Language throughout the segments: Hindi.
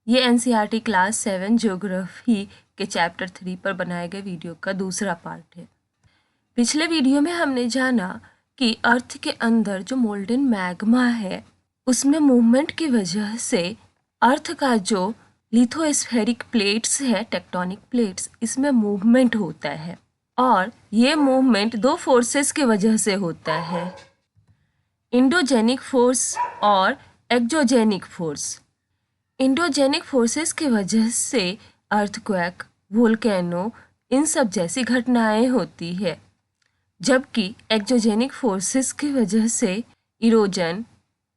ये एनसीईआरटी क्लास 7 ज्योग्राफी के चैप्टर 3 पर बनाए गए वीडियो का दूसरा पार्ट है। पिछले वीडियो में हमने जाना कि अर्थ के अंदर जो मोल्डन मैग्मा है उसमें मूवमेंट की वजह से अर्थ का जो लिथोस्फेरिक प्लेट्स है, टेक्टोनिक प्लेट्स, इसमें मूवमेंट होता है और ये मूवमेंट दो फोर्सेस की वजह से होता है, इंडोजेनिक फोर्स और एक्सोजेनिक फोर्स। इंडोजेनिक फोर्सेस की वजह से अर्थक्वेक, वोल्केनो, इन सब जैसी घटनाएं होती है, जबकि एक्सोजेनिक फोर्सेस की वजह से इरोजन,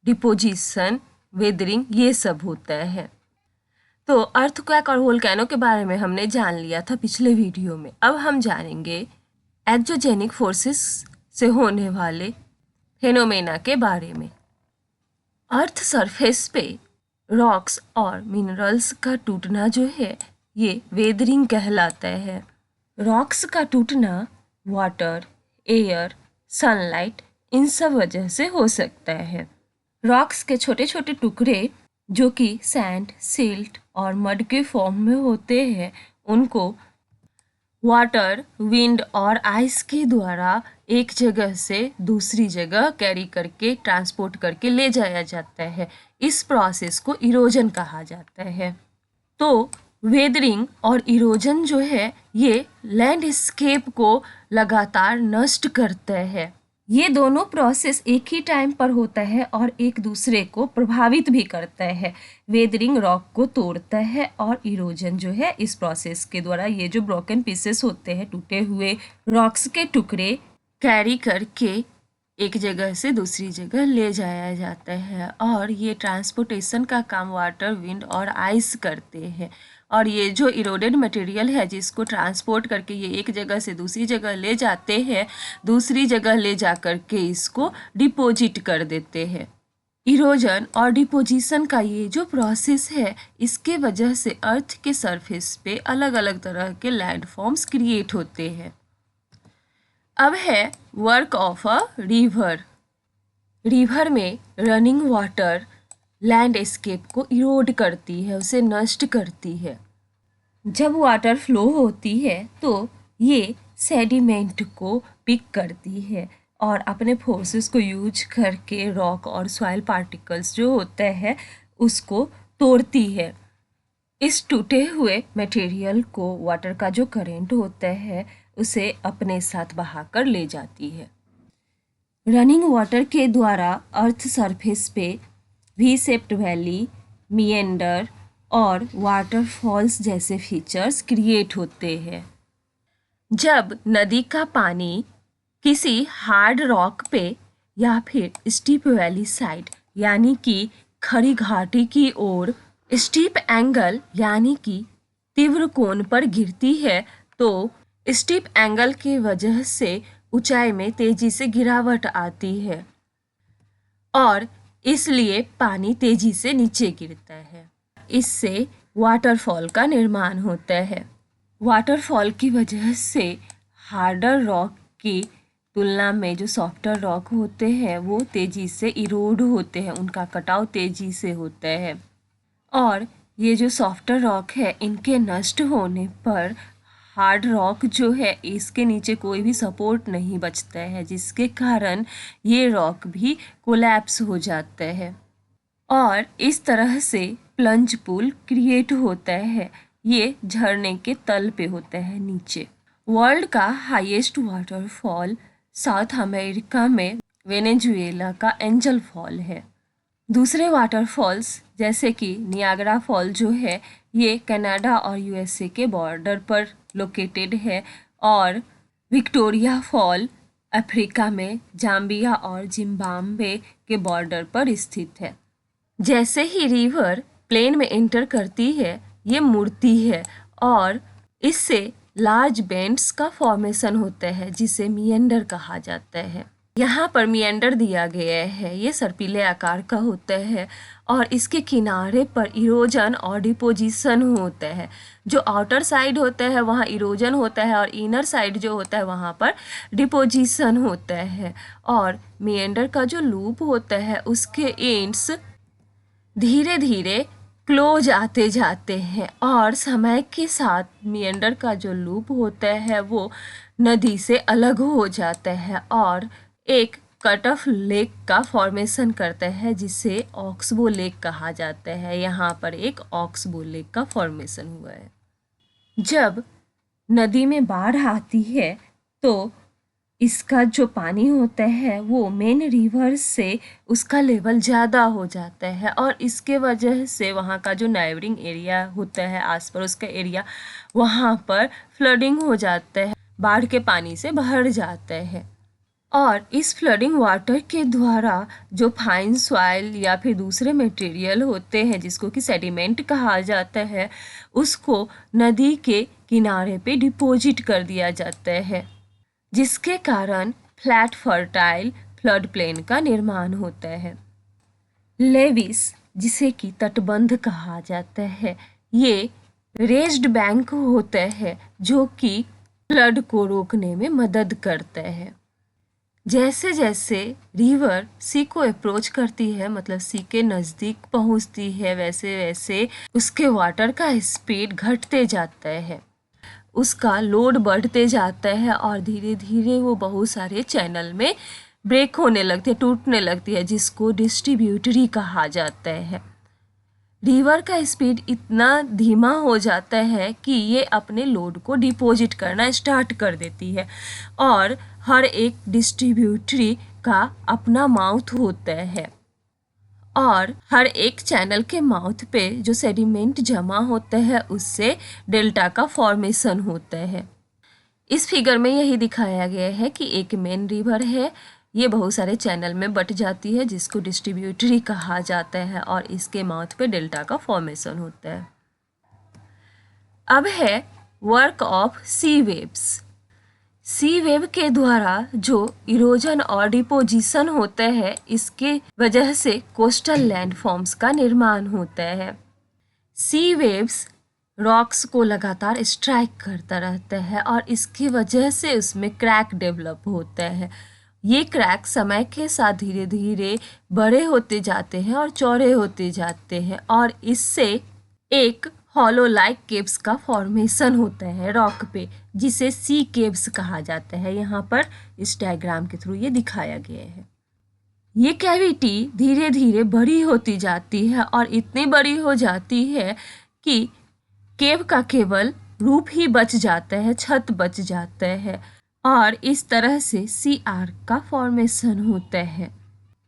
डिपोजिशन, वेदरिंग ये सब होता है। तो अर्थक्वेक और वोल्केनो के बारे में हमने जान लिया था पिछले वीडियो में। अब हम जानेंगे एक्सोजेनिक फोर्सेस से होने वाले फेनोमेना के बारे में। अर्थ सरफेस पे रॉक्स और मिनरल्स का टूटना जो है ये वेदरिंग कहलाता है। रॉक्स का टूटना वाटर, एयर, सनलाइट इन सब वजह से हो सकता है। रॉक्स के छोटे छोटे टुकड़े जो कि सैंड, सिल्ट और मड के फॉर्म में होते हैं, उनको वाटर, विंड और आइस के द्वारा एक जगह से दूसरी जगह कैरी करके, ट्रांसपोर्ट करके ले जाया जाता है। इस प्रोसेस को इरोजन कहा जाता है। तो वेदरिंग और इरोजन जो है ये लैंडस्केप को लगातार नष्ट करता है। ये दोनों प्रोसेस एक ही टाइम पर होता है और एक दूसरे को प्रभावित भी करता है। वेदरिंग रॉक को तोड़ता है और इरोजन जो है इस प्रोसेस के द्वारा ये जो ब्रोकन पीसेस होते हैं, टूटे हुए रॉक्स के टुकड़े, कैरी करके एक जगह से दूसरी जगह ले जाया जाता है और ये ट्रांसपोर्टेशन का काम वाटर, विंड और आइस करते हैं। और ये जो इरोडेड मटेरियल है जिसको ट्रांसपोर्ट करके ये एक जगह से दूसरी जगह ले जाते हैं, दूसरी जगह ले जा करके इसको डिपोजिट कर देते हैं। इरोजन और डिपोजिशन का ये जो प्रोसेस है, इसके वजह से अर्थ के सरफेस पे अलग अलग तरह के लैंडफॉर्म्स क्रिएट होते हैं। अब है work of a river. River में रनिंग वाटर लैंडस्केप को इरोड करती है, उसे नष्ट करती है। जब वाटर फ्लो होती है तो ये सेडिमेंट को पिक करती है और अपने फोर्सेस को यूज करके रॉक और सॉइल पार्टिकल्स जो होते हैं उसको तोड़ती है। इस टूटे हुए मटेरियल को वाटर का जो करंट होता है उसे अपने साथ बहाकर ले जाती है। रनिंग वाटर के द्वारा अर्थ सरफेस पे वी शेप्ड वैली, मिएंडर और वाटरफॉल्स जैसे फीचर्स क्रिएट होते हैं। जब नदी का पानी किसी हार्ड रॉक पे या फिर स्टीप वैली साइड यानी कि खड़ी घाटी की ओर स्टीप एंगल यानी कि तीव्र कोण पर गिरती है तो स्टीप एंगल की वजह से ऊंचाई में तेजी से गिरावट आती है और इसलिए पानी तेजी से नीचे गिरता है। इससे वाटरफॉल का निर्माण होता है। वाटरफॉल की वजह से हार्डर रॉक की तुलना में जो सॉफ्टर रॉक होते हैं वो तेजी से इरोड होते हैं, उनका कटाव तेजी से होता है। और ये जो सॉफ्टर रॉक है इनके नष्ट होने पर हार्ड रॉक जो है इसके नीचे कोई भी सपोर्ट नहीं बचता है, जिसके कारण ये रॉक भी कोलैप्स हो जाता है और इस तरह से प्लंज पूल क्रिएट होता है। ये झरने के तल पे होता है नीचे। वर्ल्ड का हाईएस्ट वाटरफॉल साउथ अमेरिका में वेनेजुएला का एंजल फॉल है। दूसरे वाटरफॉल्स जैसे कि नियाग्रा फॉल जो है ये कनाडा और यूएसए के बॉर्डर पर लोकेटेड है और विक्टोरिया फॉल अफ्रीका में जाम्बिया और जिम्बाब्वे के बॉर्डर पर स्थित है। जैसे ही रिवर प्लेन में एंटर करती है ये मुड़ती है और इससे लार्ज बेंड्स का फॉर्मेशन होता है जिसे मिएंडर कहा जाता है। यहाँ पर मिएंडर दिया गया है, ये सर्पिले आकार का होता है और इसके किनारे पर इरोजन और डिपोजिशन होता है। जो आउटर साइड होता है वहाँ इरोजन होता है और इनर साइड जो होता है वहाँ पर डिपोजिशन होता है। और मिएंडर का जो लूप होता है उसके एंड्स धीरे धीरे क्लोज आते जाते हैं और समय के साथ मिएंडर का जो लूप होता है वो नदी से अलग हो जाता है और एक कट ऑफ लेक का फॉर्मेशन करता है जिसे ऑक्सबो लेक कहा जाता है। यहाँ पर एक ऑक्सबो लेक का फॉर्मेशन हुआ है। जब नदी में बाढ़ आती है तो इसका जो पानी होता है वो मेन रिवर से उसका लेवल ज़्यादा हो जाता है और इसके वजह से वहाँ का जो नाइबरिंग एरिया होता है आस पड़ोस का एरिया, वहाँ पर फ्लडिंग हो जाता है, बाढ़ के पानी से भर जाता है। और इस फ्लडिंग वाटर के द्वारा जो फाइन सॉइल या फिर दूसरे मटेरियल होते हैं जिसको कि सेडिमेंट कहा जाता है, उसको नदी के किनारे पे डिपॉजिट कर दिया जाता है, जिसके कारण फ्लैट फर्टाइल फ्लड प्लेन का निर्माण होता है। लेविस, जिसे कि तटबंध कहा जाता है, ये रेज्ड बैंक होता है जो कि फ्लड को रोकने में मदद करता है। जैसे जैसे रिवर सी को अप्रोच करती है, मतलब सी के नज़दीक पहुंचती है, वैसे वैसे उसके वाटर का स्पीड घटते जाता है, उसका लोड बढ़ते जाता है और धीरे धीरे वो बहुत सारे चैनल में ब्रेक होने लगती है, टूटने लगती है, जिसको डिस्ट्रीब्यूटरी कहा जाता है। रिवर का स्पीड इतना धीमा हो जाता है कि ये अपने लोड को डिपॉजिट करना स्टार्ट कर देती है और हर एक डिस्ट्रीब्यूटरी का अपना माउथ होता है और हर एक चैनल के माउथ पे जो सेडिमेंट जमा होता है उससे डेल्टा का फॉर्मेशन होता है। इस फिगर में यही दिखाया गया है कि एक मेन रिवर है, ये बहुत सारे चैनल में बट जाती है जिसको डिस्ट्रीब्यूटरी कहा जाता है और इसके माउथ पे डेल्टा का फॉर्मेशन होता है। अब है work of sea waves. Sea wave के द्वारा जो इरोजन और डिपोजिशन होता है, इसके वजह से कोस्टल लैंडफॉर्म्स का निर्माण होता है। सी वेव्स रॉक्स को लगातार स्ट्राइक करता रहता है और इसकी वजह से उसमें क्रैक डेवलप होता है। ये क्रैक समय के साथ धीरे धीरे बड़े होते जाते हैं और चौड़े होते जाते हैं और इससे एक हॉलो लाइक केव्स का फॉर्मेशन होता है रॉक पे, जिसे सी केव्स कहा जाता है। यहाँ पर इस डायग्राम के थ्रू ये दिखाया गया है। ये कैविटी धीरे धीरे बड़ी होती जाती है और इतनी बड़ी हो जाती है कि केव का केवल रूप ही बच जाता है, छत बच जाता है और इस तरह से सी आर्क का फॉर्मेशन होता है।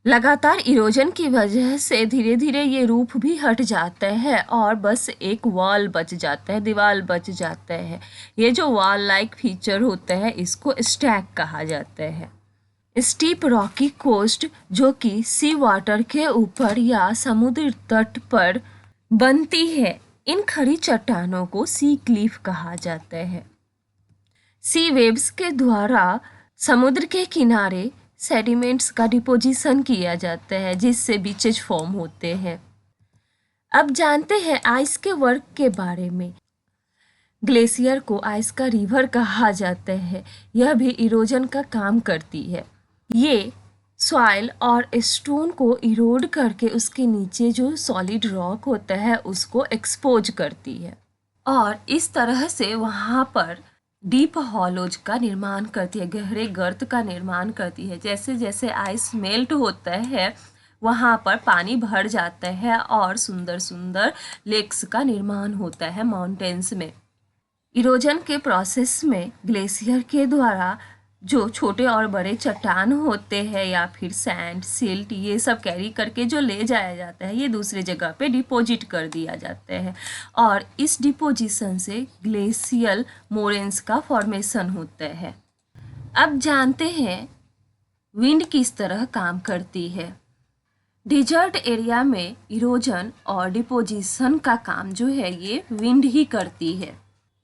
लगातार इरोजन की वजह से धीरे धीरे ये रूप भी हट जाता है और बस एक वॉल बच जाता है, दीवार बच जाता है। ये जो वॉल लाइक फीचर होता है इसको स्टैक कहा जाता है। स्टीप रॉकी कोस्ट जो कि सी वाटर के ऊपर या समुद्र तट पर बनती है, इन खड़ी चट्टानों को सी क्लिफ कहा जाता है। सी वेव्स के द्वारा समुद्र के किनारे सेडिमेंट्स का डिपोजिशन किया जाता है जिससे बीचेज फॉर्म होते हैं। अब जानते हैं आइस के वर्क के बारे में। ग्लेशियर को आइस का रिवर कहा जाता है, यह भी इरोजन का काम करती है। ये सॉइल और स्टोन को इरोड करके उसके नीचे जो सॉलिड रॉक होता है उसको एक्सपोज करती है और इस तरह से वहाँ पर डीप हॉलोज का निर्माण करती है, गहरे गर्त का निर्माण करती है। जैसे जैसे आइस मेल्ट होता है वहाँ पर पानी भर जाता है और सुंदर सुंदर लेक्स का निर्माण होता है माउंटेन्स में। इरोजन के प्रोसेस में ग्लेशियर के द्वारा जो छोटे और बड़े चट्टान होते हैं या फिर सैंड, सिल्ट, ये सब कैरी करके जो ले जाया जाता है ये दूसरे जगह पे डिपॉजिट कर दिया जाता है और इस डिपोजिशन से ग्लेशियल मोरेन्स का फॉर्मेशन होता है। अब जानते हैं विंड किस तरह काम करती है। डिजर्ट एरिया में इरोजन और डिपोजिशन का काम जो है ये विंड ही करती है।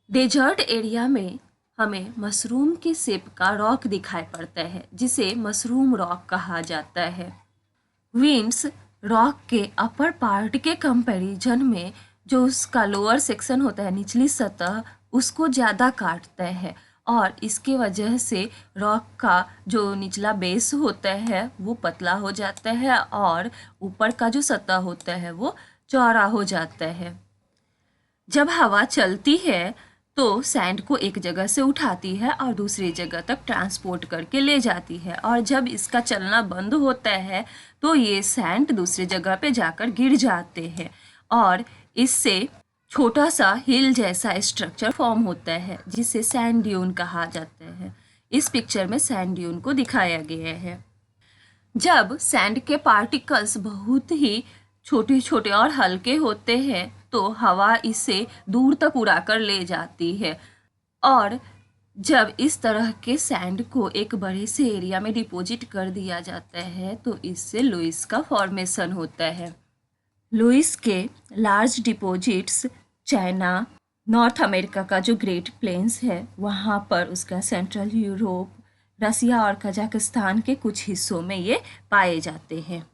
डेजर्ट एरिया में हमें मशरूम के शेप का रॉक दिखाई पड़ता है जिसे मशरूम रॉक कहा जाता है। विंड्स रॉक के अपर पार्ट के कंपैरिजन में जो उसका लोअर सेक्शन होता है, निचली सतह, उसको ज़्यादा काटता है और इसके वजह से रॉक का जो निचला बेस होता है वो पतला हो जाता है और ऊपर का जो सतह होता है वो चौड़ा हो जाता है। जब हवा चलती है तो सैंड को एक जगह से उठाती है और दूसरी जगह तक ट्रांसपोर्ट करके ले जाती है, और जब इसका चलना बंद होता है तो ये सैंड दूसरी जगह पे जाकर गिर जाते हैं और इससे छोटा सा हिल जैसा स्ट्रक्चर फॉर्म होता है जिसे सैंड ड्यून कहा जाता है। इस पिक्चर में सैंड ड्यून को दिखाया गया है। जब सैंड के पार्टिकल्स बहुत ही छोटे छोटे और हल्के होते हैं तो हवा इसे दूर तक उड़ाकर ले जाती है, और जब इस तरह के सैंड को एक बड़े से एरिया में डिपॉजिट कर दिया जाता है तो इससे लुइस का फॉर्मेशन होता है। लुइस के large deposits China, north America का जो ग्रेट प्लेन्स है वहाँ पर, उसका सेंट्रल यूरोप, रसिया और कजाकिस्तान के कुछ हिस्सों में ये पाए जाते हैं।